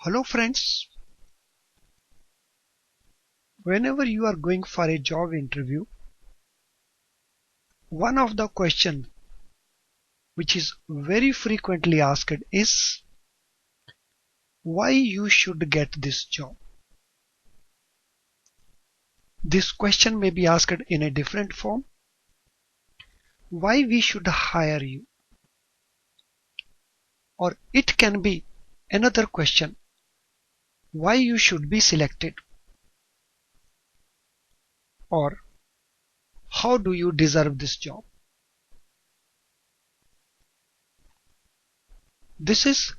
Hello friends, whenever you are going for a job interview, one of the questions which is very frequently asked is why you should get this job. This question may be asked in a different form. Why we should hire you? Or it can be another question. Why you should be selected? Or how do you deserve this job? This is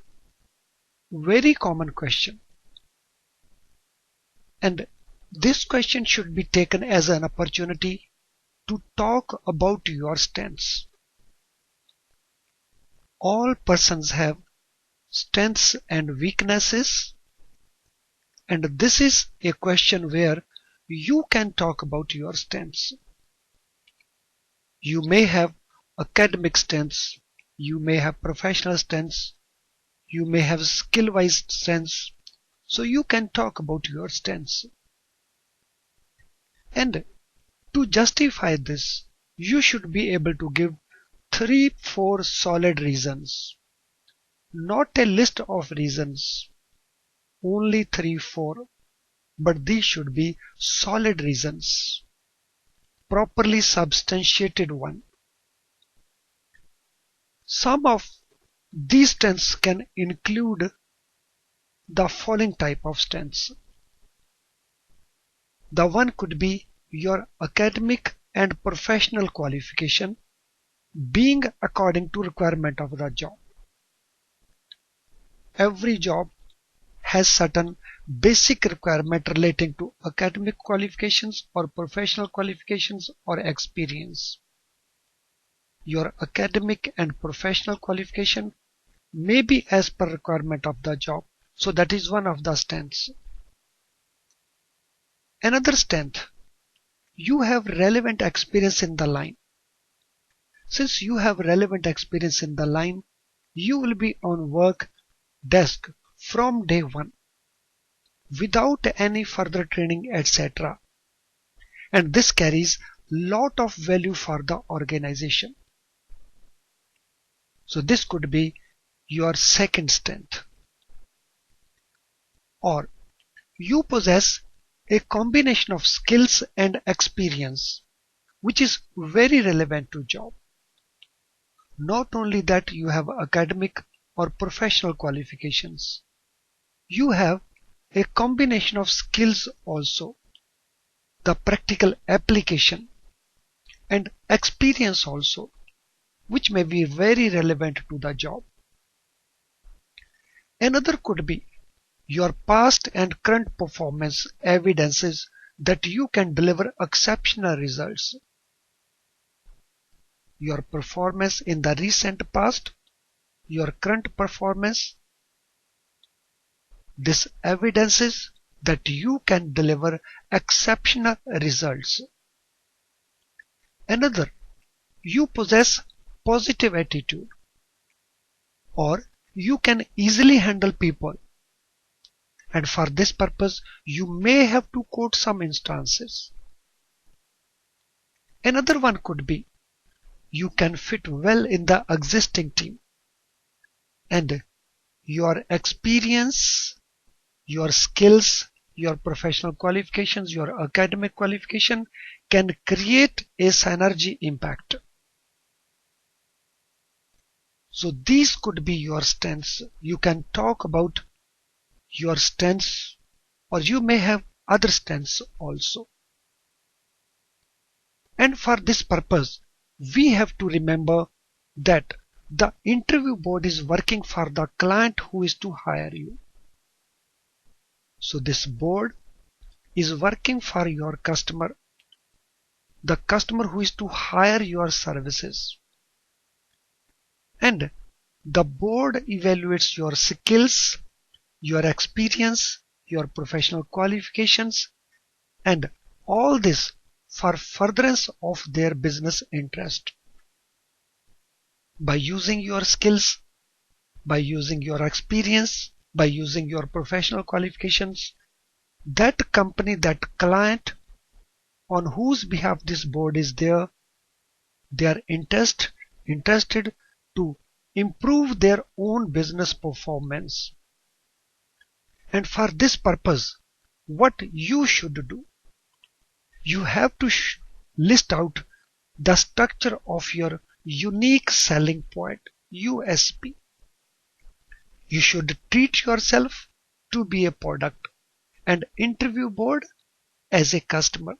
very common question. And this question should be taken as an opportunity to talk about your strengths. All persons have strengths and weaknesses, and this is a question where you can talk about your strengths. You may have academic strengths, you may have professional strengths, you may have skill-wise strengths, so you can talk about your strengths. And to justify this, you should be able to give 3-4 solid reasons. Not a list of reasons, only 3-4, but these should be solid reasons, properly substantiated one. Some of these strengths can include the following type of strengths. The one could be your academic and professional qualification being according to requirement of the job. Every job has certain basic requirement relating to academic qualifications or professional qualifications or experience. Your academic and professional qualification may be as per requirement of the job, so that is one of the strengths. Another strength, you have relevant experience in the line. Since you have relevant experience in the line, you will be on work desk from day one without any further training, etc. And this carries lot of value for the organization. So this could be your second strength. Or you possess a combination of skills and experience which is very relevant to job. Not only that you have academic or professional qualifications, you have a combination of skills also, the practical application and experience also, which may be very relevant to the job. Another could be your past and current performance evidences that you can deliver exceptional results. Your performance in the recent past, your current performance, this evidences that you can deliver exceptional results. Another, you possess positive attitude, or you can easily handle people, and for this purpose you may have to quote some instances. Another one could be you can fit well in the existing team, and your experience, your skills, your professional qualifications, your academic qualification can create a synergy impact. So these could be your strengths. You can talk about your strengths, or you may have other strengths also. And for this purpose, we have to remember that the interview board is working for the client who is to hire you. So this board is working for your customer, the customer who is to hire your services. And the board evaluates your skills, your experience, your professional qualifications, and all this for furtherance of their business interest. By using your skills, by using your experience, by using your professional qualifications. That company, that client on whose behalf this board is there, they are interested to improve their own business performance. And for this purpose, what you should do, you have to list out the structure of your unique selling point, USP. You should treat yourself to be a product and interview board as a customer.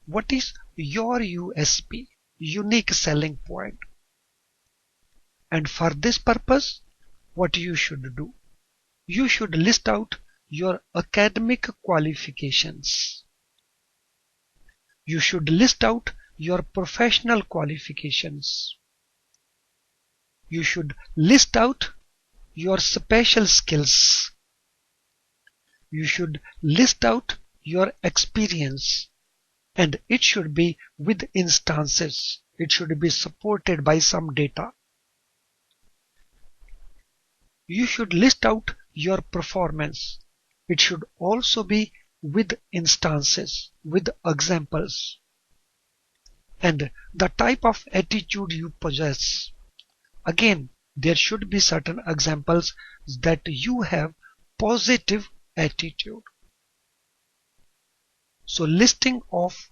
What is your USP, unique selling point? And for this purpose, what you should do, you should list out your academic qualifications. You should list out your professional qualifications. You should list out your special skills. You should list out your experience, and it should be with instances. It should be supported by some data. You should list out your performance. It should also be with instances, with examples. And the type of attitude you possess. Again, there should be certain examples that you have positive attitude. So listing of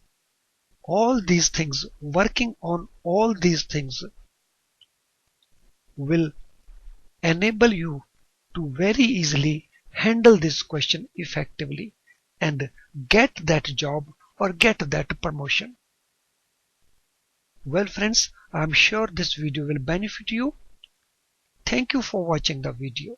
all these things, working on all these things will enable you to very easily handle this question effectively and get that job or get that promotion. Well friends, I am sure this video will benefit you. Thank you for watching the video.